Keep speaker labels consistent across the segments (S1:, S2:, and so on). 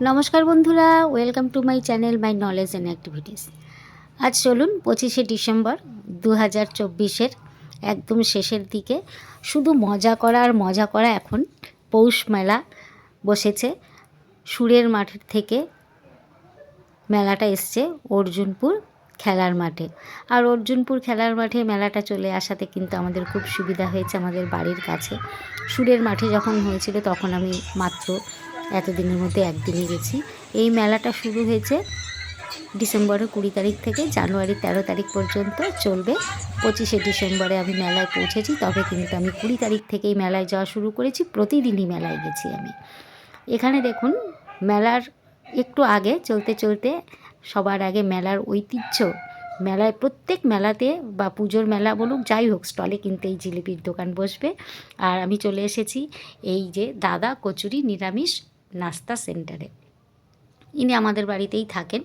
S1: নমস্কার বন্ধুরা, welcome to my channel my knowledge and activities. আজ চলুন 25শে ডিসেম্বর 2024-এর একদম শেষের দিকে শুধু মজা করা আর মজা করা। এখন পৌষ মেলা বসেছে। সুরের মাঠের থেকে মেলাটা এসছে অর্জুনপুর খেলার মাঠে। আর অর্জুনপুর খেলার মাঠে মেলাটা চলে আসাতে কিন্তু আমাদের খুব সুবিধা হয়েছে, আমাদের বাড়ির কাছে। সুরের মাঠে যখন হয়েছিল তখন আমি মাত্র এতদিনের মধ্যে একদিনই গেছি। এই মেলাটা শুরু হয়েছে ডিসেম্বরের 20 তারিখ থেকে জানুয়ারির 13 তারিখ পর্যন্ত চলবে। 25শে ডিসেম্বরে আমি মেলায় পৌঁছেছি, তবে কিন্তু আমি 20 তারিখ থেকেই মেলায় যাওয়া শুরু করেছি। প্রতিদিনই মেলায় গেছি আমি। এখানে দেখুন, মেলার একটু আগে চলতে চলতে সবার আগে মেলার ঐতিহ্য, মেলায় প্রত্যেক মেলাতে বা পুজোর মেলা বলুক যাই হোক, স্টলে কিন্তু এই জিলিপির দোকান বসবে। আর আমি চলে এসেছি এই যে দাদা কচুরি নিরামিষ নাস্তা সেন্টারে। ইনি আমাদের বাড়িতেই থাকেন।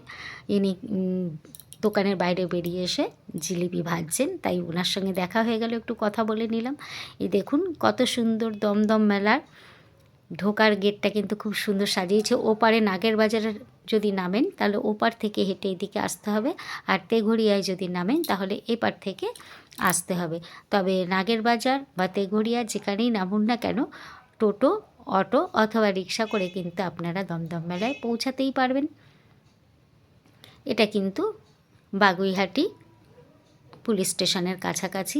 S1: ইনি দোকানের বাইরে বেরিয়ে এসে জিলিপি ভাজছেন, তাই ওনার সঙ্গে দেখা হয়ে গেল, একটু কথা বলে নিলাম। এই দেখুন কত সুন্দর দমদম মেলার ঢোকার গেটটা কিন্তু খুব সুন্দর সাজিয়েছে। ওপারে নাগের বাজারের যদি নামেন তাহলে ওপার থেকে হেঁটে এদিকে আসতে হবে, আর তেঘড়িয়ায় যদি নামেন তাহলে এপার থেকে আসতে হবে। তবে নাগের বাজার বা তেঘড়িয়া যেখানেই নামুন না কেন, টোটো, অটো অথবা রিক্সা করে কিন্তু আপনারা দমদম মেলায় পৌঁছাতেই পারবেন। এটা কিন্তু বাগুইহাটি পুলিশ স্টেশনের কাছাকাছি।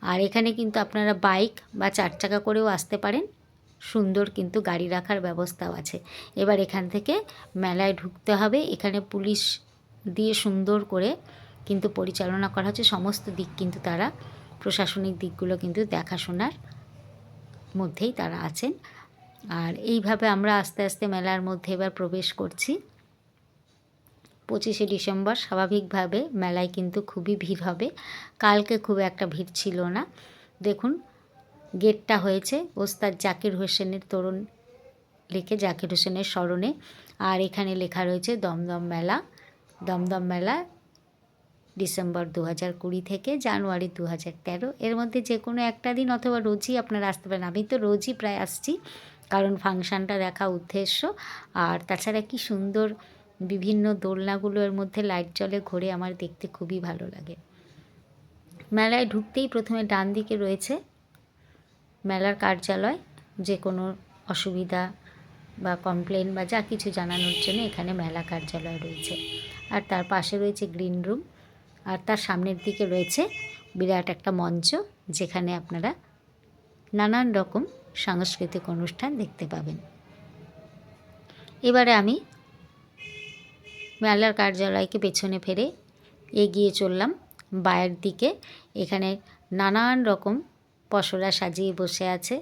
S1: আর এখানে কিন্তু আপনারা বাইক বা 4 চাকা করেও আসতে পারেন। সুন্দর কিন্তু গাড়ি রাখার ব্যবস্থাও আছে। এবার এখান থেকে মেলায় ঢুকতে হবে। এখানে পুলিশ দিয়ে সুন্দর করে কিন্তু পরিচালনা করা হচ্ছে। সমস্ত দিক কিন্তু তারা, প্রশাসনিক দিকগুলো কিন্তু দেখাশোনার মধ্যেই তারা আছেন। আর এইভাবে আমরা আস্তে আস্তে মেলার মধ্যে এবার প্রবেশ করছি। 25শে ডিসেম্বর স্বাভাবিকভাবে মেলায় কিন্তু খুবই ভিড় হবে। কালকে খুব একটা ভিড় ছিল না। দেখুন, গেটটা হয়েছে ওস্তাদ জাকির হোসেনের তরুণ লিখে, জাকির হোসেনের স্মরণে। আর এখানে লেখা রয়েছে দমদম মেলা। দমদম মেলা ডিসেম্বর 2020 থেকে জানুয়ারি 2013, এর মধ্যে যে কোনো একটা দিন অথবা রোজই আপনারা আসতে পারেন। আমি তো রোজই প্রায় আসছি, কারণ ফাংশানটা দেখা উদ্দেশ্য। আর তাছাড়া কি সুন্দর বিভিন্ন দোলনাগুলো এর মধ্যে লাইট জ্বলে ঘোরে, আমার দেখতে খুবই ভালো লাগে। মেলায় ঢুকতেই প্রথমে ডান দিকে রয়েছে মেলার কার্যালয়। যে কোনো অসুবিধা বা কমপ্লেন বা যা কিছু জানানোর জন্য এখানে মেলা কার্যালয় রয়েছে। আর তার পাশে রয়েছে গ্রিন রুম। আর তার সামনের দিকে রয়েছে বিরাট একটা মঞ্চ, যেখানে আপনারা নানান রকম সাংস্কৃতিক অনুষ্ঠান দেখতে পাবেন। এবারে আমি মেলার কার্যালয়কে পেছনে ফেরে এগিয়ে চললাম বায়ের দিকে। এখানে নানান রকম পসরা সাজিয়ে বসে আছে।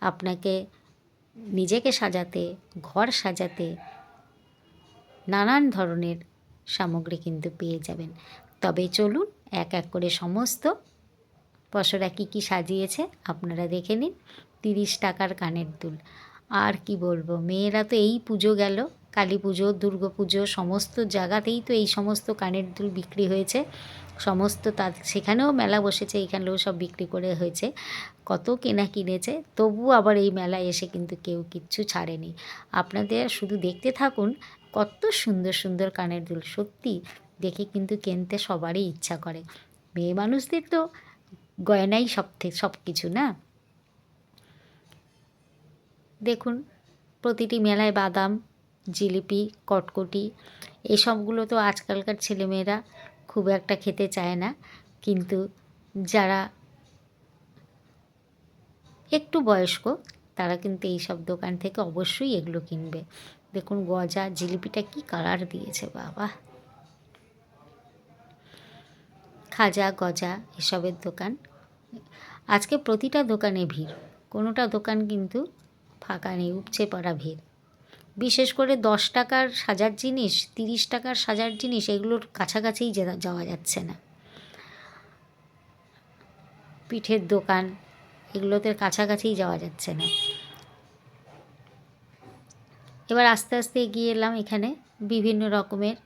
S1: আপনাকে নিজেকে সাজাতে, ঘর সাজাতে নানান ধরনের সামগ্রী কিন্তু পেয়ে যাবেন। তবে চলুন এক এক করে সমস্ত পসরা কী কী সাজিয়েছে আপনারা দেখে নিন। 30 টাকার কানের দুল। আর কি বলবো, মেয়েরা তো এই পুজো গেল, কালী পুজো, দুর্গা পুজো, সমস্ত জায়গাতেই তো এই সমস্ত কানের দুল বিক্রি হয়েছে। সমস্ত সেখানেও মেলা বসেছে, এখানেও সব বিক্রি করে হয়েছে। কত কেনা কিনেছে, তবুও আবার এই মেলায় এসে কিন্তু কেউ কিচ্ছু ছাড়েনি। আপনাদের শুধু দেখতে থাকুন, কত সুন্দর সুন্দর কানের দুল, সত্যি দেখে কিন্তু কিনতে সবারই ইচ্ছা করে। মেয়ে মানুষদের তো গয়নাই সব কিছু না। দেখুন, প্রতিটি মেলায় বাদাম, জিলিপি, কটকটি এসবগুলো তো আজকালকার ছেলেমেয়েরা খুব একটা খেতে চায় না, কিন্তু যারা একটু বয়স্ক তারা কিন্তু এই সব দোকান থেকে অবশ্যই এগুলো কিনবে। দেখুন গজা, জিলিপিটা কি কালার দিয়েছে বাবা! খাজা, গজা এসবের দোকান। আজকে প্রতিটা দোকানে ভিড়, কোনোটা দোকান কিন্তু ফাঁকা নেই, উপচে পড়া ভিড়। বিশেষ করে 10 টাকার সাজার জিনিস, 30 টাকার সাজার জিনিস, এগুলোর কাছাকাছিই যাওয়া যাচ্ছে না। পিঠের দোকান, এগুলোতে কাছাকাছিই যাওয়া যাচ্ছে না। এবার আস্তে আস্তে এগিয়ে এলাম। এখানে বিভিন্ন রকমের,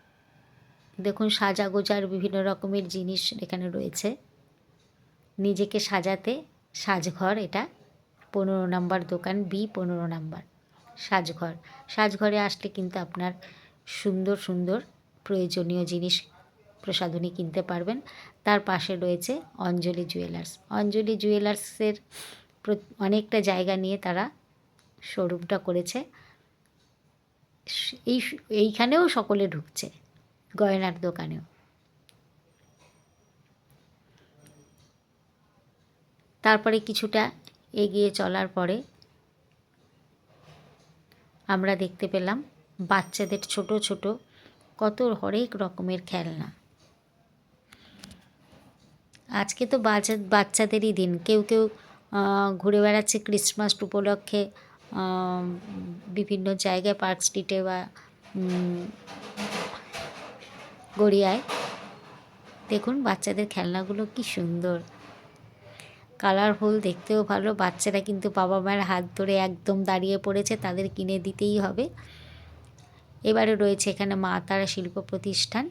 S1: দেখুন সাজা গোজার বিভিন্ন রকমের জিনিস এখানে রয়েছে। নিজেকে সাজাতে সাজঘর, এটা 15 নম্বর দোকান, B 15 নম্বর। সাজঘর। সাজঘরে আসলে কিন্তু আপনার সুন্দর সুন্দর প্রয়োজনীয় জিনিস প্রসাধনী কিনতে পারবেন। তার পাশে রয়েছে অঞ্জলি জুয়েলার্স। অঞ্জলি জুয়েলার্সের অনেকটা জায়গা নিয়ে তারা শোরুমটা করেছে। এইখানেও সকলে ঢুকছে, গয়নার দোকানেও। তারপরে কিছুটা এগিয়ে চলার পরে আমরা দেখতে পেলাম বাচ্চাদের ছোট ছোট কত হরেক রকমের খেলনা। আজকে তো বাচ্চাদেরই দিন। কেউ কেউ ঘুরে বেড়াচ্ছে ক্রিসমাস উপলক্ষে বিভিন্ন জায়গায়, পার্ক স্ট্রিটে বা গড়িয়ায়। দেখুন বাচ্চাদের খেলনাগুলো কি সুন্দর, কালারফুল, দেখতেও ভালো। বাচ্চারা কিন্তু বাবা মায়ের হাত ধরে একদম দাঁড়িয়ে পড়েছে, তাদের কিনে দিতেই হবে। এবারে রয়েছে এখানে মা তারা শিল্প প্রতিষ্ঠান।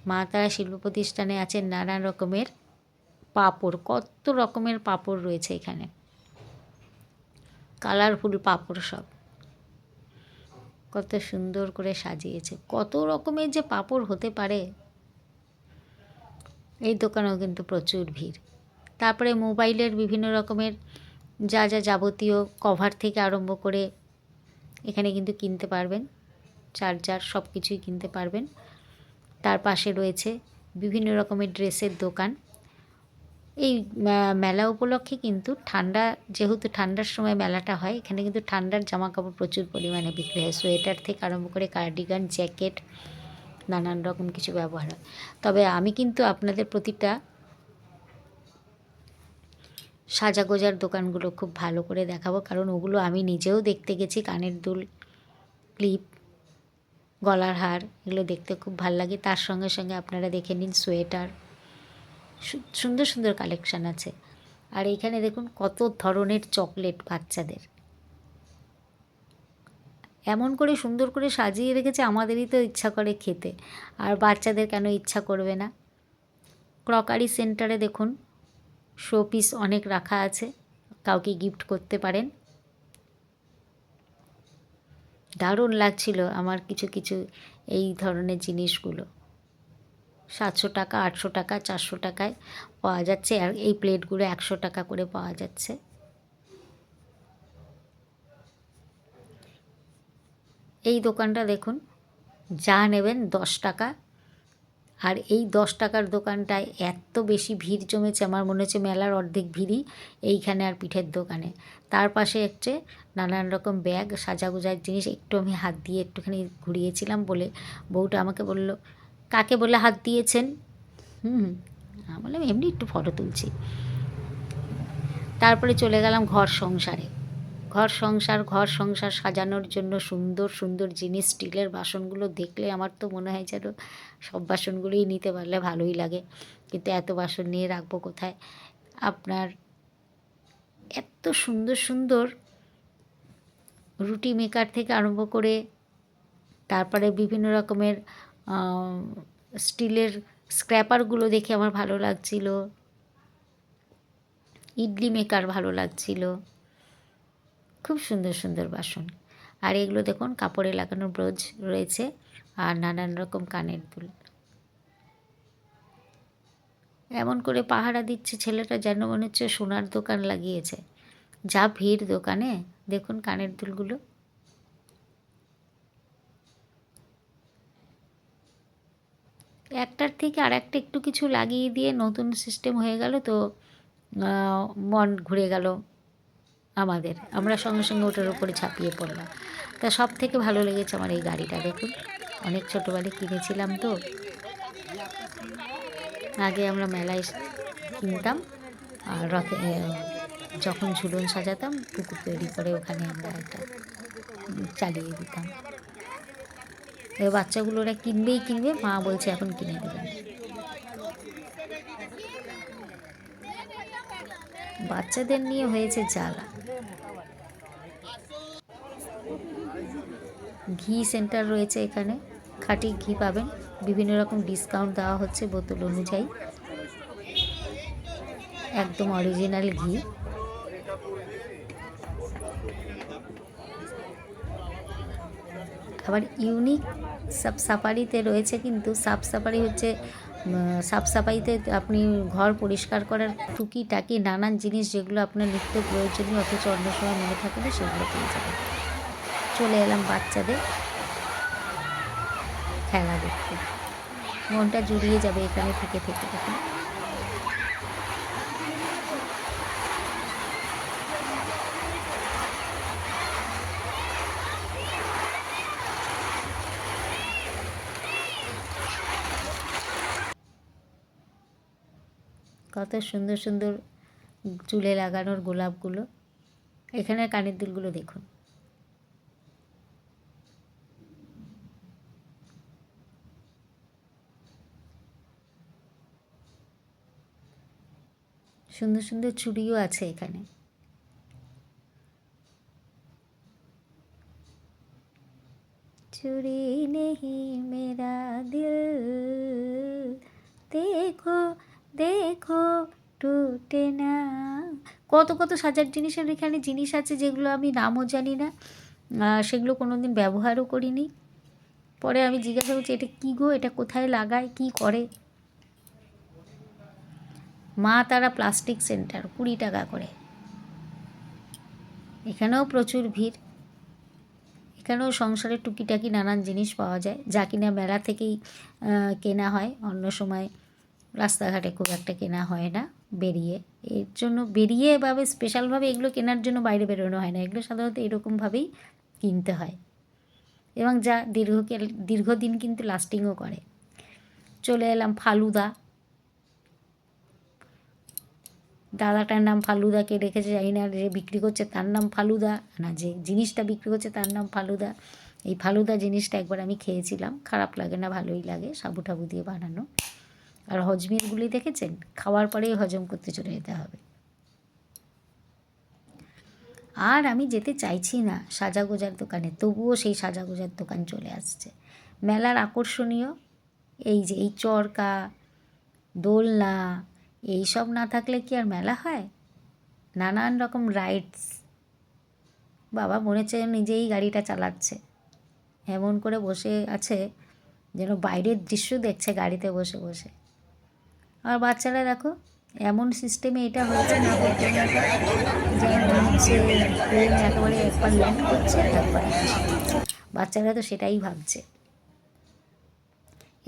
S1: মা তারা শিল্প প্রতিষ্ঠানে আছে নানা রকমের পাঁপড়। কত রকমের পাঁপড় রয়েছে এখানে, কালারফুল পাঁপড় সব, কত সুন্দর করে সাজিয়েছে। কত রকমের যে পাঁপড় হতে পারে। এই দোকানেও কিন্তু প্রচুর ভিড়। তারপরে মোবাইলের বিভিন্ন রকমের যা যা যাবতীয় কভার থেকে আরম্ভ করে এখানে কিন্তু কিনতে পারবেন। চার্জার সব কিছুই কিনতে পারবেন। তার পাশে রয়েছে বিভিন্ন রকমের ড্রেসের দোকান। এই মেলা উপলক্ষে কিন্তু যেহেতু ঠান্ডার সময় মেলাটা হয়, এখানে কিন্তু ঠান্ডার জামা কাপড় প্রচুর পরিমাণে বিক্রি হয়। সোয়েটার থেকে আরম্ভ করে কার্ডিগান, জ্যাকেট, নানান রকম কিছু ব্যবহার হয়। তবে আমি কিন্তু আপনাদের প্রতিটা সাজাগোজার দোকানগুলো খুব ভালো করে দেখাবো, কারণ ওগুলো আমি নিজেও দেখতে গেছি। কানের দুল, ক্লিপ, গলার হার, এগুলো দেখতে খুব ভালো লাগে। তার সঙ্গে সঙ্গে আপনারা দেখে নিন সোয়েটার, সুন্দর সুন্দর কালেকশান আছে। আর এইখানে দেখুন কত ধরনের চকলেট বাচ্চাদের, এমন করে সুন্দর করে সাজিয়ে রেখেছে, আমাদেরই তো ইচ্ছা করে খেতে, আর বাচ্চাদের কেন ইচ্ছা করবে না। ক্রকারি সেন্টারে দেখুন শোপিস অনেক রাখা আছে, কাউকে গিফট করতে পারেন। দারুণ লাগছিল আমার কিছু কিছু এই ধরনের জিনিসগুলো। 700 টাকা, 800 টাকা, 400 টাকায় পাওয়া যাচ্ছে। আর এই প্লেটগুলো 100 টাকা করে পাওয়া যাচ্ছে। এই দোকানটা দেখুন, যা নেবেন 10 টাকা। আর এই 10 টাকার দোকানটায় এত বেশি ভিড় জমেছে, আমার মনে হচ্ছে মেলার অর্ধেক ভিড়ই এইখানে আর পিঠের দোকানে। তার পাশে হচ্ছে নানান রকম ব্যাগ, সাজাগোজার জিনিস। একটু আমি হাত দিয়ে একটুখানি ঘুরিয়েছিলাম বলে বউটা আমাকে বলল, কাকে বলে হাত দিয়েছেন? আমি বললাম এমনি একটু ফটো তুলছি। তারপরে চলে গেলাম ঘর সংসারে। ঘর সংসার সাজানোর জন্য সুন্দর সুন্দর জিনিস। স্টিলের বাসনগুলো দেখলে আমার তো মনে হয় যেন সব বাসনগুলোই নিতে পারলে ভালোই লাগে, কিন্তু এত বাসন নিয়ে রাখবো কোথায়। আপনার এত সুন্দর সুন্দর রুটি মেকার থেকে আরম্ভ করে, তারপরে বিভিন্ন রকমের স্টিলের স্ক্র্যাপারগুলো দেখে আমার ভালো লাগছিল। ইডলি মেকার ভালো লাগছিল। খুব সুন্দর সুন্দর বাসন। আর এগুলো দেখুন কাপড়ে লাগানো ব্রোচ রয়েছে, আর নানান রকম কানের দুল। এমন করে পাহারা দিচ্ছে ছেলেটা যেন মনে হচ্ছে সোনার দোকান লাগিয়েছে। যা ভিড় দোকানে, দেখুন কানের দুলগুলো। একটার থেকে আর একটা একটু কিছু লাগিয়ে দিয়ে নতুন সিস্টেম হয়ে গেল, তো মন ঘুরে গেল আমাদের। আমরা সঙ্গে সঙ্গে ওটার উপরে ঝাঁপিয়ে পড়লাম। তা সব থেকে ভালো লেগেছে আমার এই গাড়িটা। দেখুন অনেক ছোটোবেলায় কিনেছিলাম তো, আগে আমরা মেলায় কিনতাম, আর রথে যখন ঝুলন সাজাতাম পুকুর তৈরি করে ওখানে আমরা এটা চালিয়ে দিতাম। এবার বাচ্চাগুলো ওরা কিনবেই কিনবে, মা বলছে এখন কিনে দেবেন। বাচ্চাদের নিয়ে হয়েছে জ্বালা। ঘি সেন্টার রয়েছে এখানে, খাঁটি ঘি পাবেন। বিভিন্ন রকম ডিসকাউন্ট দেওয়া হচ্ছে বোতল অনুযায়ী, একদম অরিজিনাল ঘি। আবার ইউনিক সাফারিতে রয়েছে, কিন্তু সাফারি হচ্ছে সাফারিতে আপনি ঘর পরিষ্কার করার টুকিটাকি নানান জিনিস যেগুলো আপনার নিত্য প্রয়োজনীয় অথচ অন্য সময় মনে থাকে না, সেগুলো পেয়ে যাবেন। চলে এলাম বাচ্চাদের খেলা দেখতে, মনটা জুড়িয়ে যাবে এখানে থেকে থেকে দেখুন। কত সুন্দর সুন্দর চুলে লাগানোর গোলাপগুলো, এখানের কানের দুলগুলো দেখুন। সুন্দর সুন্দর চুড়িও আছে এখানে। চুড়ি নেহি মেরা দিল দেখো দেখো টুটে না। কত কত সাজার জিনিসের এখানে জিনিস আছে যেগুলো আমি নামও জানি না, সেগুলো কোনো দিন ব্যবহারও করিনি। পরে আমি জিজ্ঞাসা করছি, এটা কী গো, এটা কোথায় লাগায়, কি করে? মা তারা প্লাস্টিক সেন্টার, 20 টাকা করে। এখানেও প্রচুর ভিড়, এখানেও সংসারের টুকিটাকি নানান জিনিস পাওয়া যায়, যা কিনা মেলা থেকেই কেনা হয়, অন্য সময় রাস্তাঘাটে খুব একটা কেনা হয় না। বেরিয়ে এর জন্য বেরিয়ে এভাবে স্পেশালভাবে এগুলো কেনার জন্য বাইরে বেরোনো হয় না, এগুলো সাধারণত এরকমভাবেই কিনতে হয় এবং যা দীর্ঘদিন কিন্তু লাস্টিংও করে। চলে এলাম ফালুদা, দাদাটার নাম ফালুদাকে রেখেছে জানি না, যে বিক্রি করছে তার নাম ফালুদা না, যে জিনিসটা বিক্রি করছে তার নাম ফালুদা। এই ফালুদা জিনিসটা একবার আমি খেয়েছিলাম, খারাপ লাগে না, ভালোই লাগে, সাবু টাবু দিয়ে বানানো। আর হজমেরগুলি দেখেছেন, খাওয়ার পরেই হজম করতে চলে যেতে হবে। আর আমি যেতে চাইছি না সাজাগোজার দোকানে, তবুও সেই সাজাগোজার দোকান চলে আসছে। মেলার আকর্ষণীয় এই যে এই চরকা, দোলনা, এইসব না থাকলে কি আর মেলা হয়? নানান রকম রাইডস, বাবা মনে হচ্ছে নিজেই গাড়িটা চালাচ্ছে, এমন করে বসে আছে যেন বাইরের দৃশ্য দেখছে গাড়িতে বসে বসে। আর বাচ্চারা দেখো এমন সিস্টেমে এটা হয়েছে না, যেন মনে হচ্ছে প্লেন একেবারে একবার ল্যান্ড করছে একবার, বাচ্চারা তো সেটাই ভাবছে।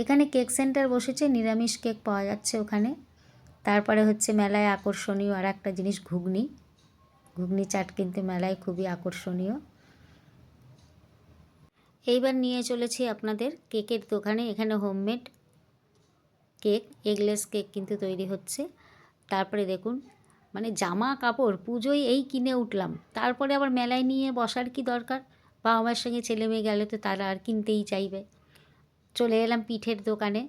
S1: এখানে কেক সেন্টার বসেছে, নিরামিষ কেক পাওয়া যাচ্ছে ওখানে। তারপরে হচ্ছে মেলায় আকর্ষণীয় আর একটা জিনিস, ঘুগনি, ঘুগনি চাট কিন্তু মেলায় খুবই আকর্ষণীয়। এইবার নিয়ে চলেছি আপনাদের কেকের দোকানে। এখানে হোমমেড কেক, এগলেস কেক কিন্তু তৈরি হচ্ছে। তারপরে দেখুন, মানে জামা কাপড় পুজোয় এই কিনে উঠলাম, তারপরে আবার মেলায় নিয়ে বসার কি দরকার? বাবা মায়ের সঙ্গে ছেলে মেয়ে গেলে তো তারা আর কিনতেই চাইবে। চলে এলাম পিঠের দোকানে।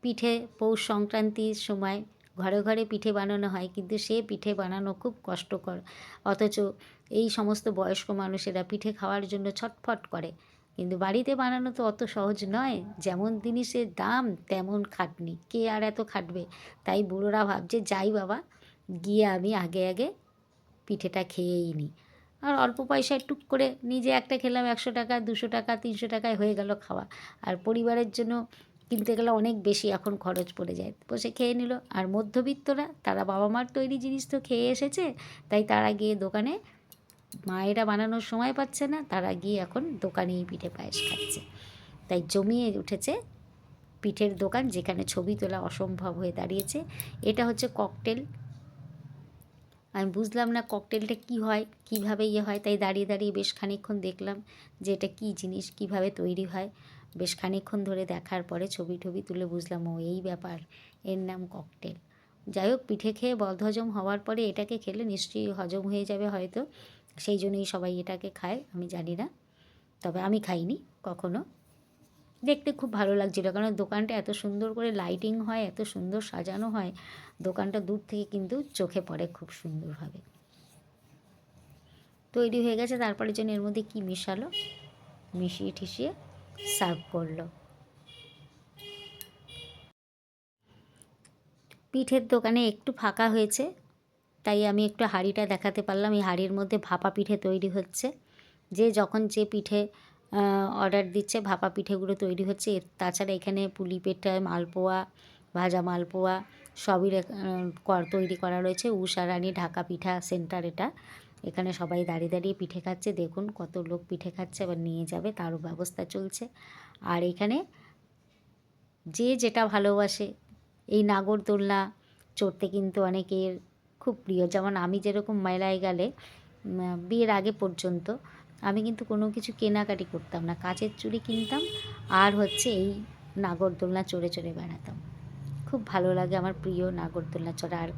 S1: পিঠে পৌষ সংক্রান্তির সময় ঘরে ঘরে পিঠে বানানো হয়, কিন্তু সে পিঠে বানানো খুব কষ্টকর, অথচ এই সমস্ত বয়স্ক মানুষেরা পিঠে খাওয়ার জন্য ছটফট করে। কিন্তু বাড়িতে বানানো তো অত সহজ নয়, যেমন জিনিসের দাম তেমন খাটনি, কে আর এত খাটবে? তাই বুড়োরা ভাবছে যাই বাবা, গিয়ে আমি আগে আগে পিঠেটা খেয়েই নিই। আর অল্প পয়সায় টুক করে নিজে একটা খেলাম, 100 টাকা 200 টাকা 300 টাকায় হয়ে গেল খাওয়া। আর পরিবারের জন্য কিনতে গেলে অনেক বেশি এখন খরচ পড়ে যায়, বসে খেয়ে নিল। আর মধ্যবিত্তরা, তারা বাবা মার তৈরি জিনিস তো খেয়ে এসেছে, তাই তারা গিয়ে দোকানে, মায়েরা বানানোর সময় পাচ্ছে না, তারা গিয়ে এখন দোকানেই পিঠে পায়েস খাচ্ছে। তাই জমিয়ে উঠেছে পিঠের দোকান, যেখানে ছবি তোলা অসম্ভব হয়ে দাঁড়িয়েছে। এটা হচ্ছে ককটেল। আমি বুঝলাম না ককটেলটা কী হয়, কীভাবে হয়, তাই দাঁড়িয়ে দাঁড়িয়ে বেশ খানিকক্ষণ দেখলাম যে এটা কী জিনিস, কীভাবে তৈরি হয়। বেশ খানিকক্ষণ ধরে দেখার পরে ছবি টবি তুলে বুঝলাম ও এই ব্যাপার, এর নাম ককটেল। যাই হোক, পিঠে খেয়ে বদহজম হওয়ার পরে এটাকে খেলে নিশ্চয়ই হজম হয়ে যাবে হয়তো, সেই জন্যই সবাই এটাকে খায়, আমি জানি না, তবে আমি খাইনি কখনো। দেখতে খুব ভালো লাগছিলো, কারণ দোকানটা এত সুন্দর করে লাইটিং হয়, এত সুন্দর সাজানো হয়, দোকানটা দূর থেকে কিন্তু চোখে পড়ে খুব সুন্দরভাবে। তৈরি হয়ে গেছে, তারপরে যেন এর মধ্যে কী মিশালো, মিশিয়ে ঠিশিয়ে সার্ভ করলো। পিঠের দোকানে একটু ফাঁকা হয়েছে, তাই আমি একটু হাঁড়িটা দেখাতে পারলাম। এই হাঁড়ির মধ্যে ভাপা পিঠে তৈরি হচ্ছে, যে যখন যে পিঠে অর্ডার দিচ্ছে, ভাপা পিঠেগুলো তৈরি হচ্ছে। তাছাড়া এখানে পুলি পিঠা, মালপোয়া, ভাজা মালপোয়া সবই তৈরি করা রয়েছে। উষারানী ঢাকা পিঠা সেন্টার এটা। এখানে সবাই দাঁড়িয়ে দাঁড়িয়ে পিঠে খাচ্ছে, দেখুন কত লোক পিঠে খাচ্ছে, আবার নিয়ে যাবে তারও ব্যবস্থা চলছে। আর এখানে যে যেটা ভালোবাসে, এই নাগরদোলনা চড়তে কিন্তু অনেকের খুব প্রিয়। যেমন আমি যেরকম মেলায় গেলে বিয়ের আগে পর্যন্ত আমি কিন্তু কোনো কিছু কেনাকাটি করতাম না, কাচের চুড়ি কিনতাম আর হচ্ছে এই নাগরদোলনা চড়ে চড়ে বেড়াতাম। খুব ভালো লাগে, আমার প্রিয় নাগরদোলনা চড়া। আর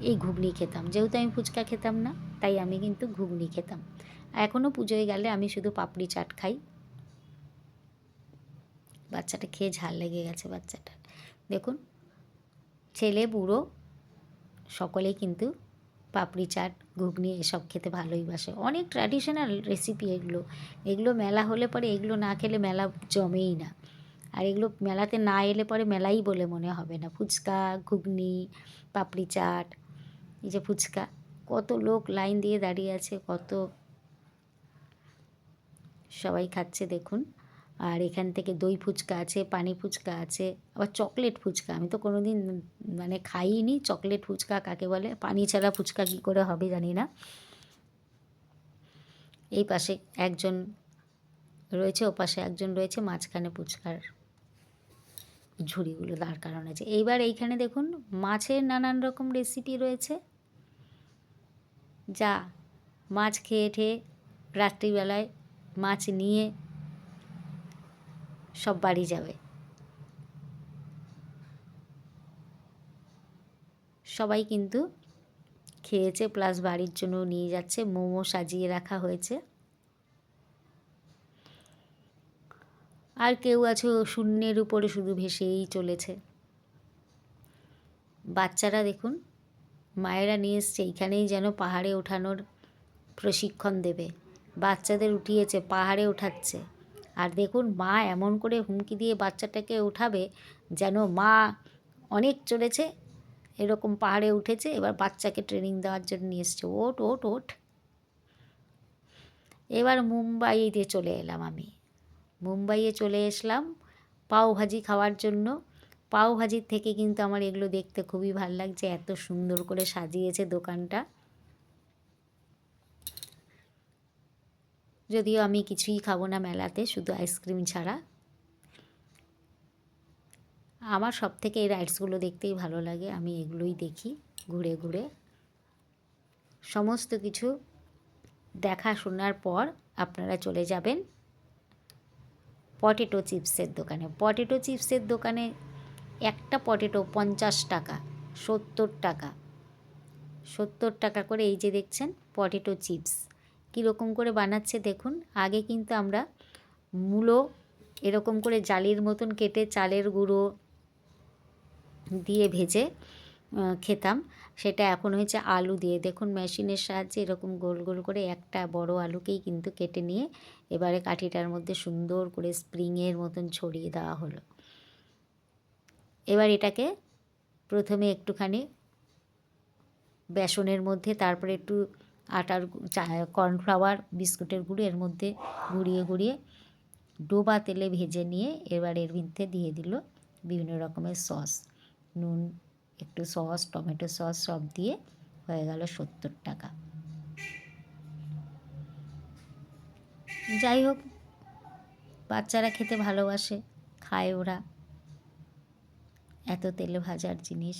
S1: এই ঘুগনি খেতাম, যেহেতু আমি ফুচকা খেতাম না তাই আমি কিন্তু ঘুগনি খেতাম। এখনও পুজোয় গেলে আমি শুধু পাপড়ি চাট খাই। বাচ্চাটা খেয়ে ঝাল লেগে গেছে বাচ্চাটার, দেখুন ছেলে বুড়ো সকলেই কিন্তু পাপড়ি চাট, ঘুগনি এসব খেতে ভালোই বাসে। অনেক ট্র্যাডিশনাল রেসিপি এগুলো। এগুলো মেলা হলে পরে এগুলো না খেলে মেলা জমেই না। আর এগুলো মেলাতে না এলে পরে মেলাই বলে মনে হবে না। ফুচকা, ঘুগনি, পাপড়ি চাট, এই যে ফুচকা, কত লোক লাইন দিয়ে দাঁড়িয়ে আছে, কত সবাই খাচ্ছে দেখুন। আর এখান থেকে দই ফুচকা আছে, পানি ফুচকা আছে, আবার চকলেট ফুচকা। আমি তো কোনো দিন মানে খাইনি চকলেট ফুচকা কাকে বলে, পানি ছাড়া ফুচকা কী করে হবে জানি না। এই পাশে একজন রয়েছে, ও পাশে একজন রয়েছে, মাঝখানে ফুচকার ঝুড়িগুলো দাঁড় করানো আছে। এইবার এইখানে দেখুন মাছের নানান রকম রেসিপি রয়েছে। যা মাছ খেয়ে ঠেয়ে রাত্রিবেলায় মাছ নিয়ে সব বাড়ি যাবে। সবাই কিন্তু খেয়েছে, প্লাস বাড়ির জন্য নিয়ে যাচ্ছে। মোমো সাজিয়ে রাখা হয়েছে। আর কেউ আছে শূন্যের উপরে শুধু ভেসেই চলেছে। বাচ্চারা দেখুন, মায়েরা নিয়ে এসছে এইখানেই যেন পাহাড়ে ওঠানোর প্রশিক্ষণ দেবে। বাচ্চাদের উঠিয়েছে, পাহাড়ে ওঠাচ্ছে। আর দেখুন মা এমন করে হুমকি দিয়ে বাচ্চাটাকে ওঠাবে যেন মা অনেক চড়েছে, এরকম পাহাড়ে উঠেছে, এবার বাচ্চাকে ট্রেনিং দেওয়ার জন্য নিয়ে এসছে, ওঠ ওঠ ওঠ। এবার মুম্বাইতে চলে এলাম আমি। মুম্বাইয়ে চলে এসলাম পাওভাজি খাওয়ার জন্য। পাওভাজির থেকে কিন্তু আমার এগুলো দেখতে খুবই ভালো লাগছে, এত সুন্দর করে সাজিয়েছে দোকানটা। যদিও আমি কিছুই খাবো না মেলাতে, শুধু আইসক্রিম ছাড়া। আমার সব থেকে এই রাইডসগুলো দেখতেই ভালো লাগে, আমি এগুলোই দেখি ঘুরে ঘুরে। সমস্ত কিছু দেখাশোনার পর আপনারা চলে যাবেন পটেটো চিপসের দোকানে। পটেটো চিপসের দোকানে একটা পটেটো 50 টাকা, 70 টাকা, 70 টাকা করে। এই যে দেখছেন পটেটো চিপস কীরকম করে বানাচ্ছে দেখুন। আগে কিন্তু আমরা মূলো এরকম করে জালির মতন কেটে চালের গুঁড়ো দিয়ে ভেজে খেতাম, সেটা এখন হয়েছে আলু দিয়ে। দেখুন মেশিনের সাহায্যে এরকম গোল গোল করে একটা বড় আলুকেই কিন্তু কেটে নিয়ে এবারে কাঠিটার মধ্যে সুন্দর করে স্প্রিংয়ের মতন ছড়িয়ে দেওয়া হলো। এবার এটাকে প্রথমে একটুখানি বেসনের মধ্যে, তারপরে একটু আটার কর্নফ্লাওয়ার, বিস্কুটের গুঁড়ো এর মধ্যে গুঁড়িয়ে গুঁড়িয়ে ডোবা তেলে ভেজে নিয়ে এবার এর মধ্যে দিয়ে দিল বিভিন্ন রকমের সস, নুন, একটু সস, টমেটো সস সব দিয়ে হয়ে গেল 70 টাকা। যাই হোক, বাচ্চারা খেতে ভালোবাসে, খায় ওরা এত তেলে ভাজার জিনিস।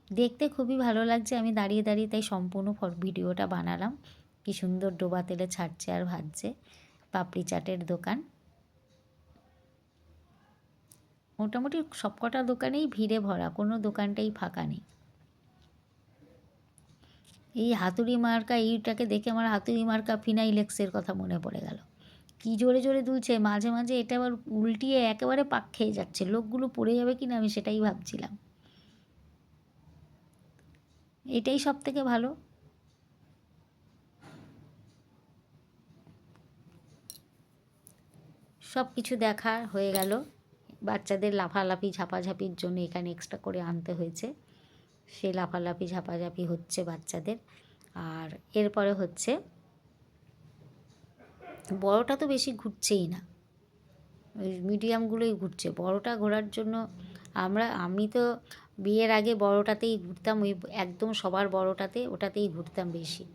S1: দেখতে খুবই ভালো লাগছে, আমি দাঁড়িয়ে দাঁড়িয়ে তাই সম্পূর্ণ ভিডিওটা বানালাম। কি সুন্দর ডোবা তেলে ছাড়ছে আর ভাজছে। পাপড়ি চাটের দোকান, মোটামুটি সবকটা দোকানেই ভিড়ে ভরা, কোনো দোকানটাই ফাঁকা নেই। এই হাতুড়ি মার্কা এইটাকে দেখে আমার হাতুড়ি মার্কা ফিনাইলেক্সের কথা মনে পড়ে গেল। কি জোরে জোরে দুলছে, মাঝে মাঝে এটা আবার উল্টিয়ে একেবারে পাক খেয়ে যাচ্ছে। লোকগুলো পড়ে যাবে কি না আমি সেটাই ভাবছিলাম। এটাই সব থেকে ভালো। সব কিছু দেখা হয়ে গেল। বাচ্চাদের লাফালাফি ঝাপাঝাপির জন্য এখানে এক্সট্রা করে আনতে হয়েছে, সে লাফালাফি ঝাপাঝাপি হচ্ছে বাচ্চাদের। আর এরপরে হচ্ছে বড়টা তো বেশি ঘুরছেই না, ওই মিডিয়ামগুলোই ঘুরছে। বড়টা ঘোরার জন্য আমি তো বিয়ের আগে বড়টাতেই ঘুরতাম, ওই একদম সবার বড়টাতে, ওটাতেই ঘুরতাম বেশি।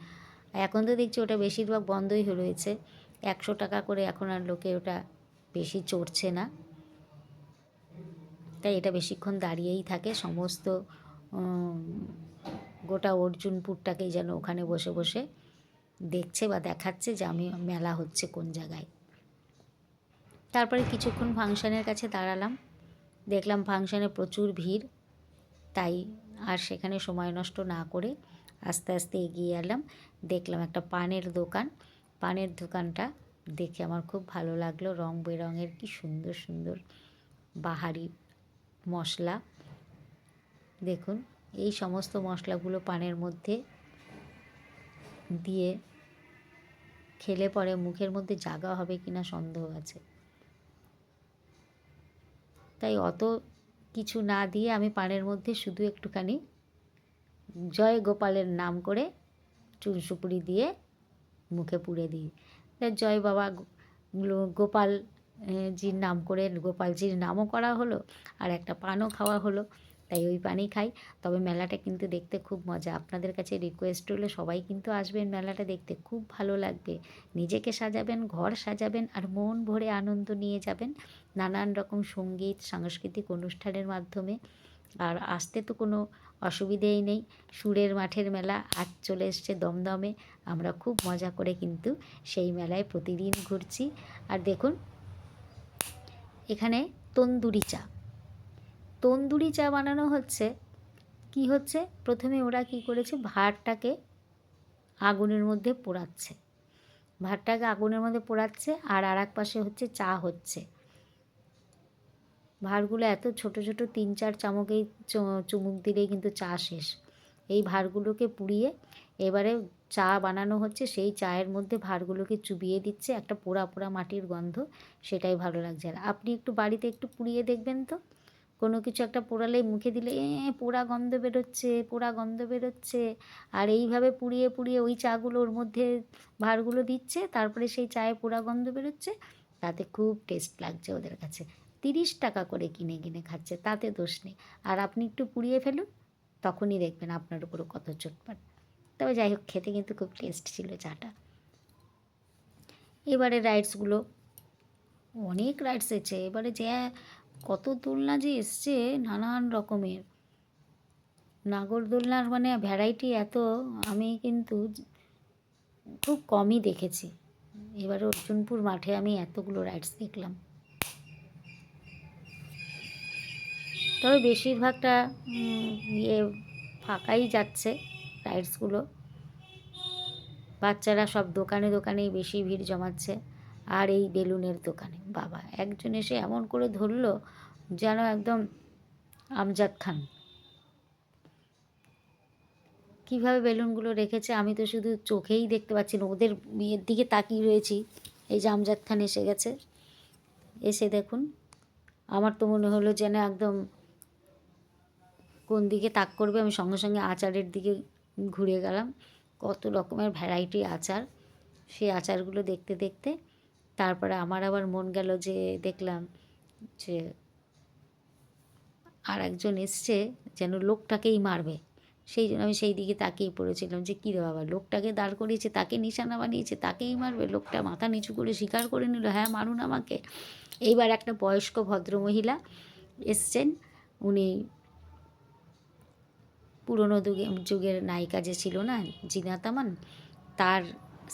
S1: এখন তো দেখছি ওটা বেশিরভাগ বন্ধই রয়েছে। 100 টাকা করে এখন আর লোকে ওটা বেশি চড়ছে না, তাই এটা বেশিক্ষণ দাঁড়িয়েই থাকে। সমস্ত উম, গোটা অর্জুনপুরটাকেই যেন ওখানে বসে বসে দেখছে বা দেখাচ্ছে যে আমি মেলা হচ্ছে কোন জায়গায়। তারপরে কিছুক্ষণ ফাংশানের কাছে দাঁড়ালাম, দেখলাম ফাংশানে প্রচুর ভিড়, তাই আর সেখানে সময় নষ্ট না করে আস্তে আস্তে এগিয়ে এলাম। দেখলাম একটা পানের দোকান, পানের দোকানটা দেখে আমার খুব ভালো লাগলো। রং বেরঙের কি সুন্দর সুন্দর বাহারি মশলা। দেখুন এই সমস্ত মশলাগুলো পানের মধ্যে দিয়ে খেলে পরে মুখের মধ্যে জাগা হবে কিনা সন্দেহ আছে। তাই অত কিছু না দিয়ে আমি পানের মধ্যে শুধু একটুখানি জয় গোপালের নাম করে চুন সুপুরি দিয়ে মুখে পুড়ে দিই। জয় বাবা গোপাল জির নাম করে গোপালজির নামও করা হলো, আর একটা পানও খাওয়া হলো, তাই ওই পানই খাই। তবে মেলাটা কিন্তু দেখতে খুব মজা। আপনাদের কাছে রিকোয়েস্ট হলো সবাই কিন্তু আসবেন মেলাটা দেখতে, খুব ভালো লাগবে। নিজেকে সাজাবেন, ঘর সাজাবেন, আর মন ভরে আনন্দ নিয়ে যাবেন নানান রকম সঙ্গীত সাংস্কৃতিক অনুষ্ঠানের মাধ্যমে। আর আসতে তো কোনো অসুবিধেই নেই, সুরের মাঠের মেলা আজ চলে এসছে দমদমে। আমরা খুব মজা করে কিন্তু সেই মেলায় প্রতিদিন ঘুরছি। আর দেখুন এখানে তন্দুরি চা, তন্দুরি চা বানানো হচ্ছে। কি হচ্ছে, প্রথমে ওরা কি করেছে, ভাতটাকে আগুনের মধ্যে পোড়াচ্ছে, ভাতটাকে আগুনের মধ্যে পোড়াচ্ছে, আর এক পাশে হচ্ছে চা হচ্ছে। ভাঁড়গুলো এত ছোট ছোট, 3-4 চামকেই চুমুক দিলেই কিন্তু চা শেষ। এই ভাঁড়গুলোকে পুড়িয়ে এবারে চা বানানো হচ্ছে, সেই চায়ের মধ্যে ভাঁড়গুলোকে চুবিয়ে দিচ্ছে, একটা পোড়া পোড়া মাটির গন্ধ, সেটাই ভালো লাগছে। আর আপনি একটু বাড়িতে একটু পুড়িয়ে দেখবেন তো, কোনো কিছু একটা পোড়ালেই মুখে দিলে পোড়া গন্ধ বেরোচ্ছে, পোড়া গন্ধ বেরোচ্ছে। আর এইভাবে পুড়িয়ে পুড়িয়ে ওই চাগুলো ওর মধ্যে ভাঁড়গুলো দিচ্ছে, তারপরে সেই চায়ে পোড়া গন্ধ বেরোচ্ছে, তাতে খুব টেস্ট লাগছে ওদের কাছে। 30 টাকা করে কিনে কিনে খাচ্ছে, তাতে দোষ নেই। আর আপনি একটু পুড়িয়ে ফেলুন, তখনই দেখবেন আপনার উপরও কত চটপট। তবে যাই হোক, খেতে কিন্তু খুব টেস্ট ছিল চাটা। এবারে রাইডসগুলো, অনেক রাইডস এসেছে এবারে, যে কত দোলনা যে এসছে নানান রকমের। নাগরদোলনার মানে ভ্যারাইটি এত, আমি কিন্তু খুব কমই দেখেছি। এবারে অর্জুনপুর মাঠে আমি এতগুলো রাইডস দেখলাম। তবে বেশিরভাগটা ইয়ে ফাঁকাই যাচ্ছে রাইডসগুলো। বাচ্চারা সব দোকানে দোকানেই বেশি ভিড় জমাচ্ছে। আর এই বেলুনের দোকানে বাবা, একজন এসে এমন করে ধরলো যেন একদম আমজাদ খান। কীভাবে বেলুনগুলো রেখেছে আমি তো শুধু চোখেই দেখতে পাচ্ছি না, ওদের বিয়ের দিকে তাকিয়ে রয়েছি। এই যে আমজাদ খান এসে গেছে, এসে দেখুন আমার তো মনে হলো যেন একদম কোন দিকে তাক করবে, আমি সঙ্গে সঙ্গে আচারের দিকে ঘুরে গেলাম। কত রকমের ভ্যারাইটি আচার, সেই আচারগুলো দেখতে দেখতে তারপরে আমার আবার মন গেল যে দেখলাম যে আর একজন এসছে যেন লোকটাকেই মারবে, সেই জন্য আমি সেই দিকে তাকিয়ে পড়েছিলাম যে কী রে বাবা, লোকটাকে দাঁড় করিয়েছে, তাকে নিশানা বানিয়েছে, তাকেই মারবে। লোকটা মাথা নিচু করে স্বীকার করে নিল, হ্যাঁ মারুন আমাকে। এইবার একটা বয়স্ক ভদ্রমহিলা এসছেন, উনি পুরনো যুগের নায়িকা যে ছিল না জিনা তামান, তার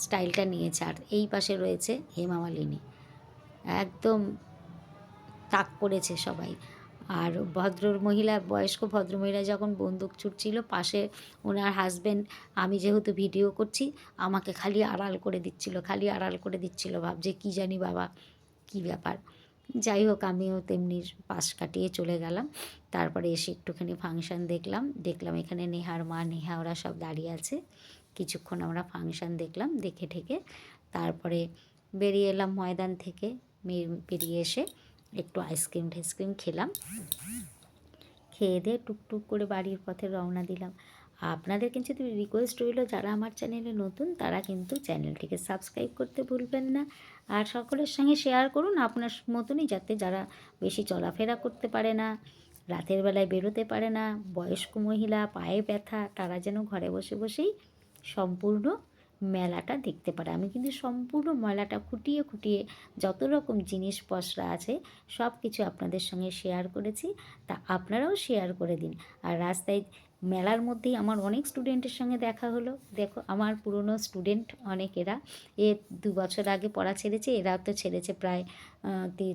S1: স্টাইলটা নিয়েছে। আর এই পাশে রয়েছে হেমা মালিনী, একদম তাক করেছে সবাই। আর বয়স্ক ভদ্রমহিলা যখন বন্দুক ছুটছিল, পাশে ওনার হাজব্যান্ড, আমি যেহেতু ভিডিও করছি, আমাকে খালি আড়াল করে দিচ্ছিল, খালি আড়াল করে দিচ্ছিল, ভাবছে কী জানি বাবা কী ব্যাপার। যাই হোক, আমিও তেমনি পাশ কাটিয়ে চলে গেলাম। তারপরে এসে একটুখানি ফাংশান দেখলাম এখানে নেহার মা, নেহা ওরা সব দাঁড়িয়ে আছে। কিছুক্ষণ আমরা ফাংশান দেখলাম, দেখে ঠেকে তারপরে বেরিয়ে এলাম ময়দান থেকে। বেরিয়ে এসে একটু আইসক্রিম ঠাইসক্রিম খেলাম, খেয়ে দিয়ে টুকটুক করে বাড়ির পথে রওনা দিলাম। আপনাদের কিন্তু রিকোয়েস্ট রইল, যারা আমার চ্যানেলে নতুন তারা কিন্তু চ্যানেলটিকে সাবস্ক্রাইব করতে ভুলবেন না, আর সকলের সঙ্গে শেয়ার করুন আপনার মতনই, যাতে যারা বেশি চলাফেরা করতে পারে না, রাতের বেলায় বেরোতে পারে না, বয়স্ক মহিলা, পায়ে ব্যথা, তারা যেন ঘরে বসে বসেই সম্পূর্ণ মেলাটা দেখতে পারে। আমি কিন্তু সম্পূর্ণ মেলাটা খুঁটিয়ে খুঁটিয়ে যত রকম জিনিসপত্র আছে সব কিছু আপনাদের সঙ্গে শেয়ার করেছি, তা আপনারাও শেয়ার করে দিন। আর রাস্তায় মেলার মধ্যেই আমার অনেক স্টুডেন্টের সঙ্গে দেখা হলো। দেখো আমার পুরনো স্টুডেন্ট অনেক, এরা 2 বছর আগে পড়া ছেড়েছে, এরা তো ছেড়েছে প্রায়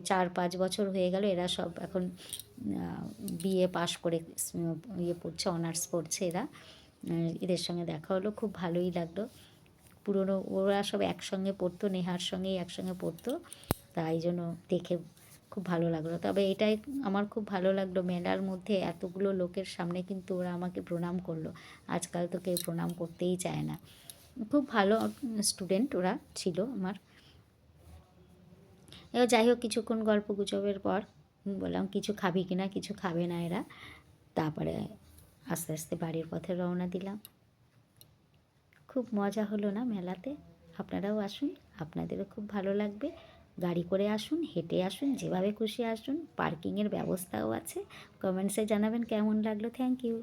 S1: 4-5 বছর হয়ে গেল। এরা সব এখন বিএ পাশ করে ইয়ে পড়ছে, অনার্স পড়ছে এরা। এদের সঙ্গে দেখা হলো, খুব ভালোই লাগলো। পুরনো ওরা সব একসঙ্গে পড়তো, নেহার সঙ্গেই একসঙ্গে পড়তো, তাই জন্য দেখে খুব ভালো লাগলো। তবে এটাই আমার খুব ভালো লাগলো, মেলার মধ্যে এতগুলো লোকের সামনে কিন্তু ওরা আমাকে প্রণাম করলো। আজকাল তো কেউ প্রণাম করতেই চায় না। খুব ভালো স্টুডেন্ট ওরা ছিল আমার। এবার যাই হোক, কিছুক্ষণ গল্প গুজবের পর বললাম কিছু খাবি কি না, কিছু খাবে না এরা। তারপরে আস্তে আস্তে বাড়ির পথে রওনা দিলাম। খুব মজা হলো না মেলাতে? আপনারাও আসুন, আপনাদেরও খুব ভালো লাগবে। গাড়ি করে আসুন, হেঁটে আসুন, যেভাবে খুশি আসুন, পার্কিংয়ের ব্যবস্থাও আছে। কমেন্টসে জানাবেন কেমন লাগলো। Thank you.